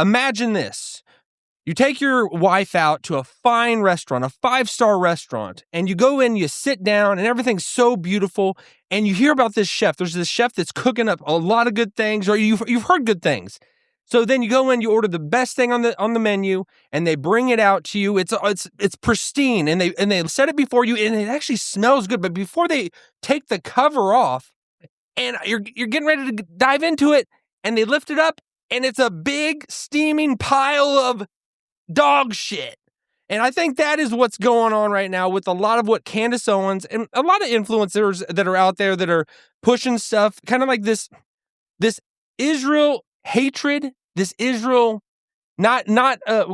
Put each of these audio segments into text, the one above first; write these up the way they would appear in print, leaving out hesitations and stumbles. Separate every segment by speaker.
Speaker 1: Imagine this. You take your wife out to a fine restaurant, a 5-star restaurant, and you go in, you sit down, and everything's so beautiful, and you hear about this chef. There's this chef that's cooking up a lot of good things, or you've heard good things. So then you go in, you order the best thing on the menu, and they bring it out to you. It's pristine, and they set it before you, and it actually smells good. But before they take the cover off, and you're getting ready to dive into it, and they lift it up, and it's a big steaming pile of dog shit. And I think that is what's going on right now with a lot of what Candace Owens and a lot of influencers that are out there that are pushing stuff, kind of like this Israel hatred, this Israel not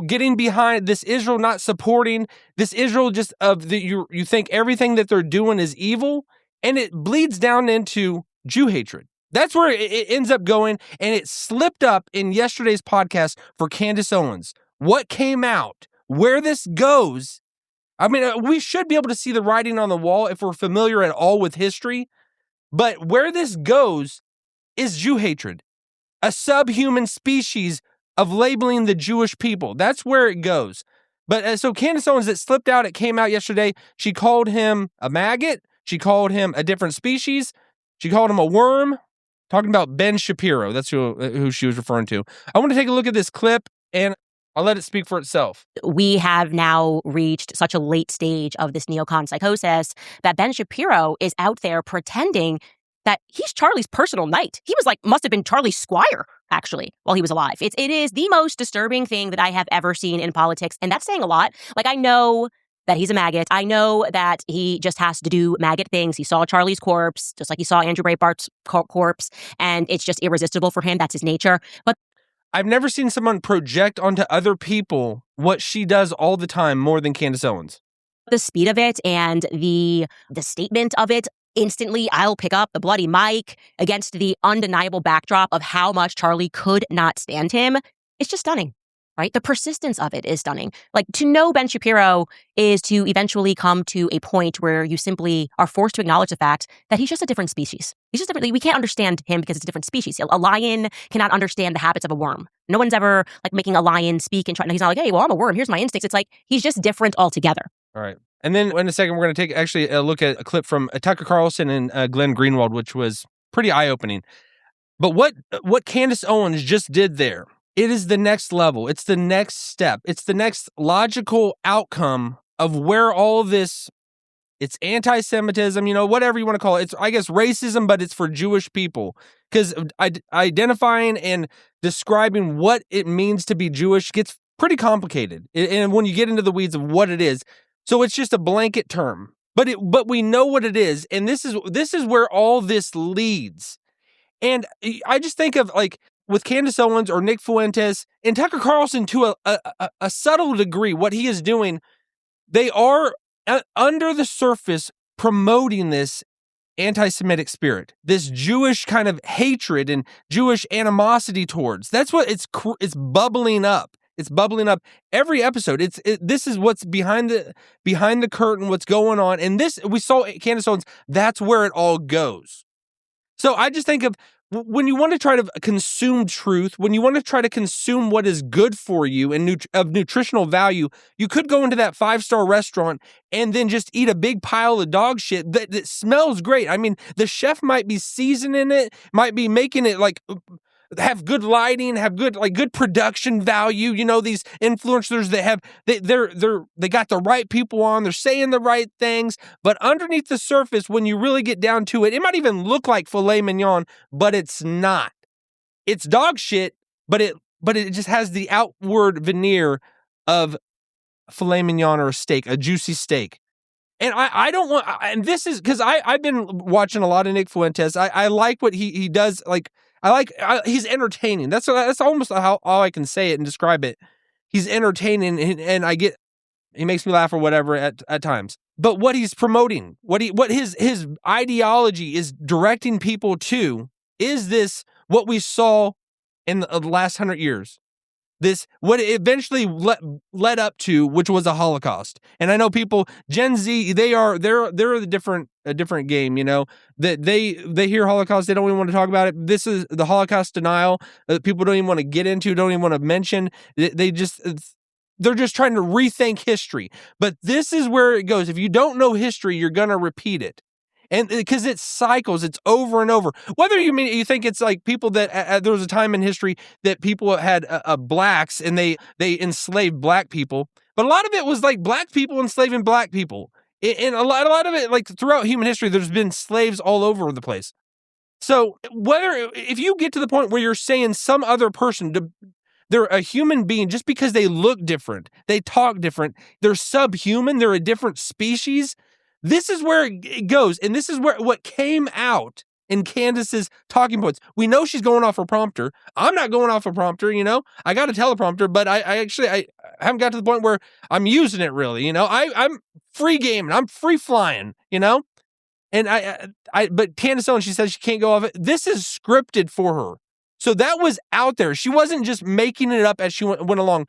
Speaker 1: getting behind, this Israel not supporting, this Israel just you think everything that they're doing is evil, and it bleeds down into Jew hatred. That's where it ends up going, and it slipped up in yesterday's podcast for Candace Owens. What came out, where this goes, I mean, we should be able to see the writing on the wall if we're familiar at all with history, but where this goes is Jew hatred, a subhuman species of labeling the Jewish people. That's where it goes. But so Candace Owens, it slipped out, it came out yesterday. She called him a maggot. She called him a different species. She called him a worm. Talking about Ben Shapiro. That's who she was referring to. I want to take a look at this clip, and I'll let it speak for itself.
Speaker 2: We have now reached such a late stage of this neocon psychosis that Ben Shapiro is out there pretending that he's Charlie's personal knight. He was must have been Charlie's squire, actually, while he was alive. It is the most disturbing thing that I have ever seen in politics, and that's saying a lot. I know that he's a maggot. I know that he just has to do maggot things. He saw Charlie's corpse, just like he saw Andrew Breitbart's corpse, and it's just irresistible for him. That's his nature. But
Speaker 1: I've never seen someone project onto other people what she does all the time more than Candace Owens.
Speaker 2: The speed of it and the statement of it, instantly, I'll pick up the bloody mic against the undeniable backdrop of how much Charlie could not stand him. It's just stunning, right? The persistence of it is stunning. To know Ben Shapiro is to eventually come to a point where you simply are forced to acknowledge the fact that he's just a different species. He's just different. We can't understand him because it's a different species. A lion cannot understand the habits of a worm. No one's ever making a lion speak and trying. He's not hey, well, I'm a worm. Here's my instincts. It's he's just different altogether.
Speaker 1: All right. And then in a second, we're going to take actually a look at a clip from Tucker Carlson and Glenn Greenwald, which was pretty eye-opening. But what Candace Owens just did there, it is the next level. It's the next step. It's the next logical outcome of where all of this, it's anti-Semitism, whatever you want to call it. It's, I guess, racism, but it's for Jewish people. Because identifying and describing what it means to be Jewish gets pretty complicated. And when you get into the weeds of what it is, so it's just a blanket term. But we know what it is, and this is where all this leads. And I just think of with Candace Owens or Nick Fuentes and Tucker Carlson to a subtle degree, what he is doing, they are under the surface promoting this anti-Semitic spirit, this Jewish kind of hatred and Jewish animosity towards. That's what it's bubbling up. It's bubbling up every episode. This is what's behind the curtain, what's going on. And this, we saw Candace Owens, that's where it all goes. So I just think of when you want to try to consume truth, when you want to try to consume what is good for you and of nutritional value, you could go into that 5-star restaurant and then just eat a big pile of dog shit that smells great. I mean, the chef might be seasoning it, might be making it have good lighting, have good production value. These influencers that they got the right people on, they're saying the right things, but underneath the surface, when you really get down to it, it might even look like filet mignon, but it's not. It's dog shit, but it just has the outward veneer of filet mignon or a steak, a juicy steak. And I don't want, and this is because I've been watching a lot of Nick Fuentes. I like what he does. He's entertaining. That's almost how all I can say it and describe it. He's entertaining, and he makes me laugh or whatever at times. But what he's promoting, what his ideology is directing people to, is this what we saw in the last 100 years? what it eventually led up to, which was a Holocaust. And I know people, Gen Z, they're a different game, you know, that they hear Holocaust, they don't even want to talk about it. This is the Holocaust denial that people don't even want to get into, don't even want to mention. They're just trying to rethink history. But this is where it goes. If you don't know history, you're going to repeat it. And because it cycles, it's over and over. Whether you think it's like people that there was a time in history that people had blacks and they enslaved black people, but a lot of it was like black people enslaving black people. And a lot of it, like throughout human history, there's been slaves all over the place. So if you get to the point where you're saying some other person, they're a human being just because they look different, they talk different, they're subhuman, they're a different species. This is where it goes, and this is what came out in Candace's talking points. We know she's going off her prompter. I'm not going off a prompter, you know. I got a teleprompter, but I haven't got to the point where I'm using it really, you know. I'm free gaming, I'm free flying, you know. And but Candace Owens, she says she can't go off it. This is scripted for her, so that was out there. She wasn't just making it up as she went along.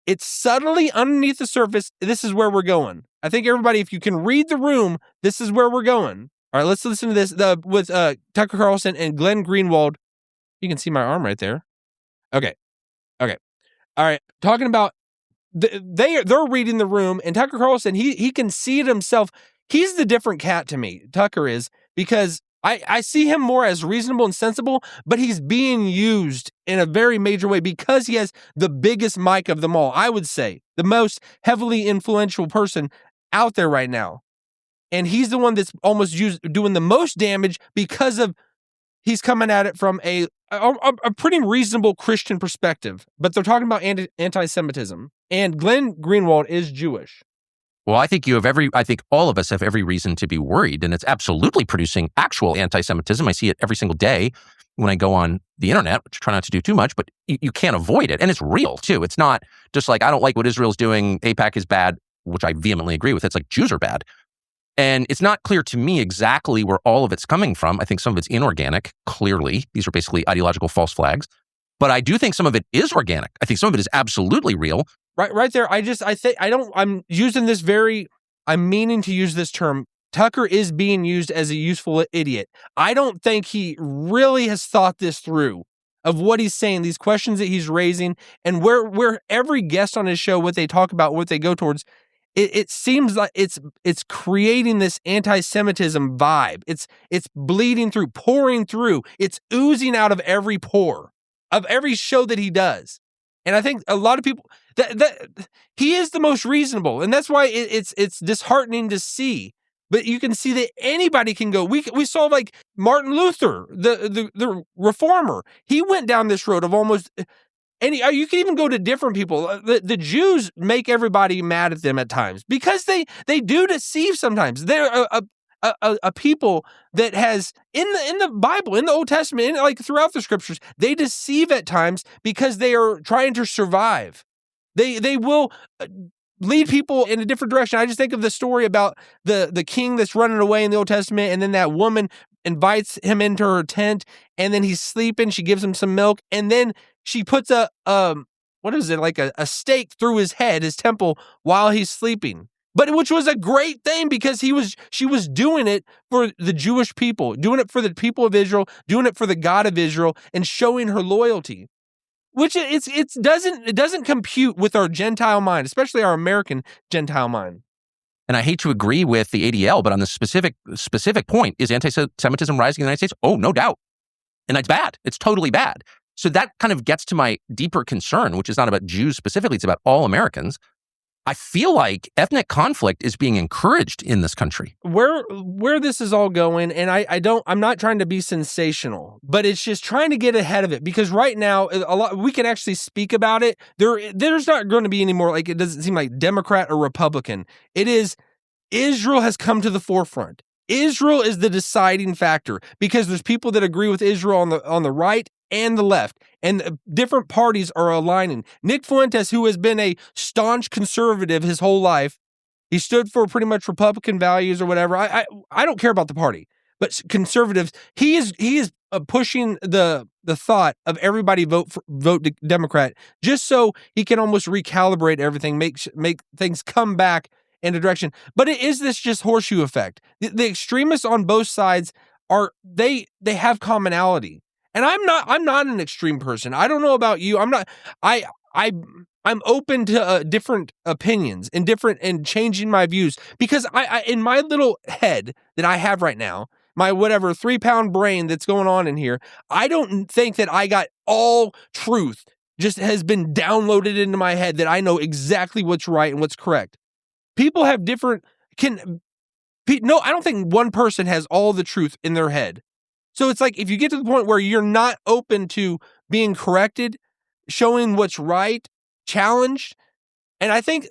Speaker 1: It's subtly underneath the surface. This is where we're going. I think everybody, if you can read the room, this is where we're going. All right, let's listen to this with Tucker Carlson and Glenn Greenwald. You can see my arm right there. Okay. All right. Talking about they're reading the room, and Tucker Carlson, he can see it himself. He's the different cat to me. Tucker is, because I see him more as reasonable and sensible, but he's being used in a very major way because he has the biggest mic of them all. I would say the most heavily influential person out there right now. And he's the one that's almost doing the most damage because of he's coming at it from a pretty reasonable Christian perspective. But they're talking about anti-Semitism. And Glenn Greenwald is Jewish.
Speaker 3: Well, I think all of us have every reason to be worried, and it's absolutely producing actual anti-Semitism. I see it every single day when I go on the internet, which I try not to do too much, but you can't avoid it. And it's real too. It's not just like, I don't like what Israel's doing, AIPAC is bad, which I vehemently agree with. It's like Jews are bad. And it's not clear to me exactly where all of it's coming from. I think some of it's inorganic, clearly. These are basically ideological false flags. But I do think some of it is organic. I think some of it is absolutely real.
Speaker 1: Right there. I'm meaning to use this term. Tucker is being used as a useful idiot. I don't think he really has thought this through of what he's saying, these questions that he's raising, and where every guest on his show, what they talk about, what they go towards, it seems like it's creating this anti-Semitism vibe. It's bleeding through, pouring through. It's oozing out of every pore of every show that he does. And I think a lot of people that he is the most reasonable, and that's why it's disheartening to see. But you can see that anybody can go. We saw like Martin Luther, the reformer. He went down this road of almost any. You can even go to different people. The Jews make everybody mad at them at times because they do deceive sometimes. They're a people that has in the Bible, in the Old Testament, like throughout the scriptures, they deceive at times because they are trying to survive. They will lead people in a different direction. I just think of the story about the king that's running away in the Old Testament, and then that woman invites him into her tent, and then he's sleeping. She gives him some milk, and then she puts a stake through his head, his temple, while he's sleeping. But which was a great thing because she was doing it for the Jewish people, doing it for the people of Israel, doing it for the God of Israel, and showing her loyalty. Which it doesn't compute with our Gentile mind, especially our American Gentile mind.
Speaker 3: And I hate to agree with the ADL, but on the specific point, is anti-Semitism rising in the United States? Oh, no doubt. And it's bad. It's totally bad. So that kind of gets to my deeper concern, which is not about Jews specifically, it's about all Americans. I feel like ethnic conflict is being encouraged in this country.
Speaker 1: Where this is all going, and I'm not trying to be sensational, but it's just trying to get ahead of it, because right now we can actually speak about it. There's not going to be any more, like, it doesn't seem like Democrat or Republican. It is Israel has come to the forefront. Israel is the deciding factor because there's people that agree with Israel on the right and the left, and different parties are aligning. Nick Fuentes, who has been a staunch conservative his whole life, he stood for pretty much Republican values or whatever. I don't care about the party, but conservatives, he is pushing the thought of everybody vote Democrat just so he can almost recalibrate everything, make things come back in a direction. But it is this just horseshoe effect. The extremists on both sides they have commonality. And I'm not an extreme person. I don't know about you. I'm open to different opinions and changing my views, because I in my little head that I have right now, my whatever 3-pound brain that's going on in here, I don't think that I got all truth just has been downloaded into my head that I know exactly what's right and what's correct. People have different no, I don't think one person has all the truth in their head. So it's like, if you get to the point where you're not open to being corrected, showing what's right, challenged, and I think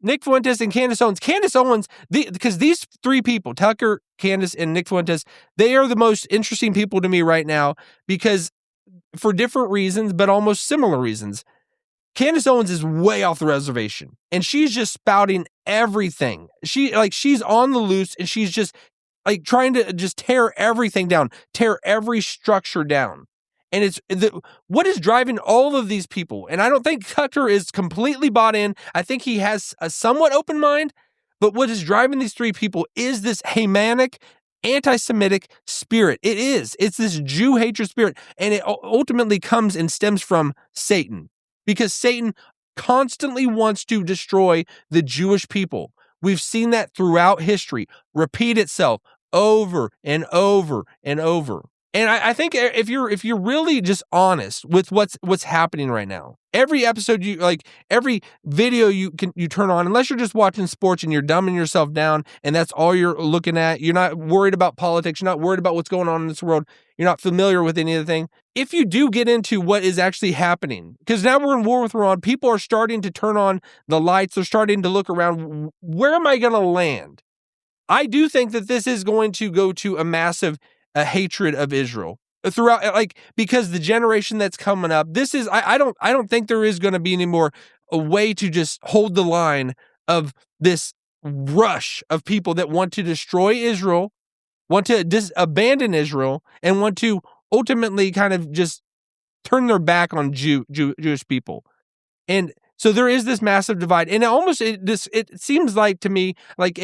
Speaker 1: Nick Fuentes and Candace Owens, because these three people, Tucker, Candace, and Nick Fuentes, they are the most interesting people to me right now, because for different reasons, but almost similar reasons. Candace Owens is way off the reservation, and she's just spouting everything. She's on the loose, and she's just like trying to just tear everything down, tear every structure down. And it's what is driving all of these people. And I don't think Tucker is completely bought in. I think he has a somewhat open mind, but what is driving these three people is this Hamanic, anti-Semitic spirit. It's this Jew hatred spirit. And it ultimately comes and stems from Satan, because Satan constantly wants to destroy the Jewish people. We've seen that throughout history repeat itself over and over and over. And I think if you're really just honest with what's happening right now, every episode every video you turn on, unless you're just watching sports and you're dumbing yourself down and that's all you're looking at, you're not worried about politics, you're not worried about what's going on in this world, you're not familiar with anything. If you do get into what is actually happening, because now we're in war with Iran, people are starting to turn on the lights, they're starting to look around, where am I going to land? I do think that this is going to go to a massive hatred of Israel throughout, because the generation that's coming up, this is, I don't think there is going to be any more a way to just hold the line of this rush of people that want to destroy Israel, want to abandon Israel, and want to ultimately kind of just turn their back on Jewish people. And so there is this massive divide, and it seems like to me like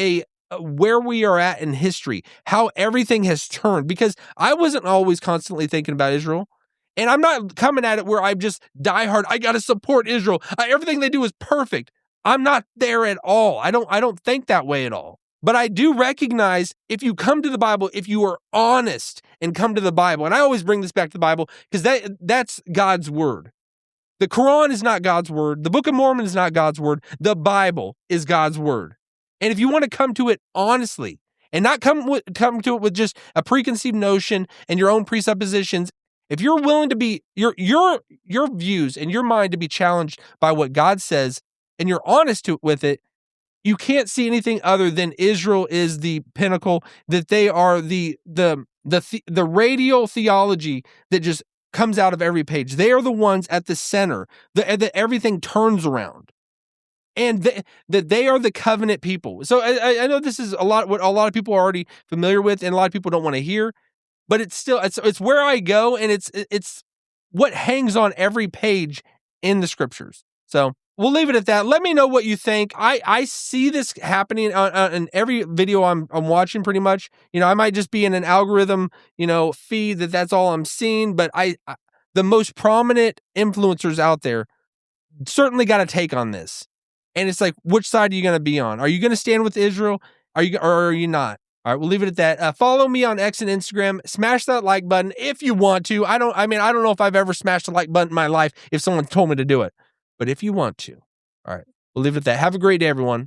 Speaker 1: where we are at in history, how everything has turned, because I wasn't always constantly thinking about Israel, and I'm not coming at it where I just die hard. I got to support Israel. Everything they do is perfect. I'm not there at all. I don't think that way at all. But I do recognize, if you come to the Bible, if you are honest and come to the Bible, and I always bring this back to the Bible because that's God's word. The Quran is not God's word. The Book of Mormon is not God's word. The Bible is God's word. And if you want to come to it honestly and not come to it with just a preconceived notion and your own presuppositions, if you're willing to be your views and your mind to be challenged by what God says, and you're honest with it, you can't see anything other than Israel is the pinnacle, that they are the radial theology that just comes out of every page. They are the ones at the center that everything turns around. And that they are the covenant people. So I know this is what a lot of people are already familiar with, and a lot of people don't want to hear, but it's still it's where I go, and it's what hangs on every page in the scriptures. So we'll leave it at that. Let me know what you think. I see this happening in every video I'm watching, pretty much. I might just be in an algorithm, feed that's all I'm seeing, but the most prominent influencers out there certainly got a take on this. And it's like, which side are you going to be on? Are you going to stand with Israel? Or are you not? All right, we'll leave it at that. Follow me on X and Instagram. Smash that like button if you want to. I don't know if I've ever smashed the like button in my life if someone told me to do it. But if you want to. All right, we'll leave it at that. Have a great day, everyone.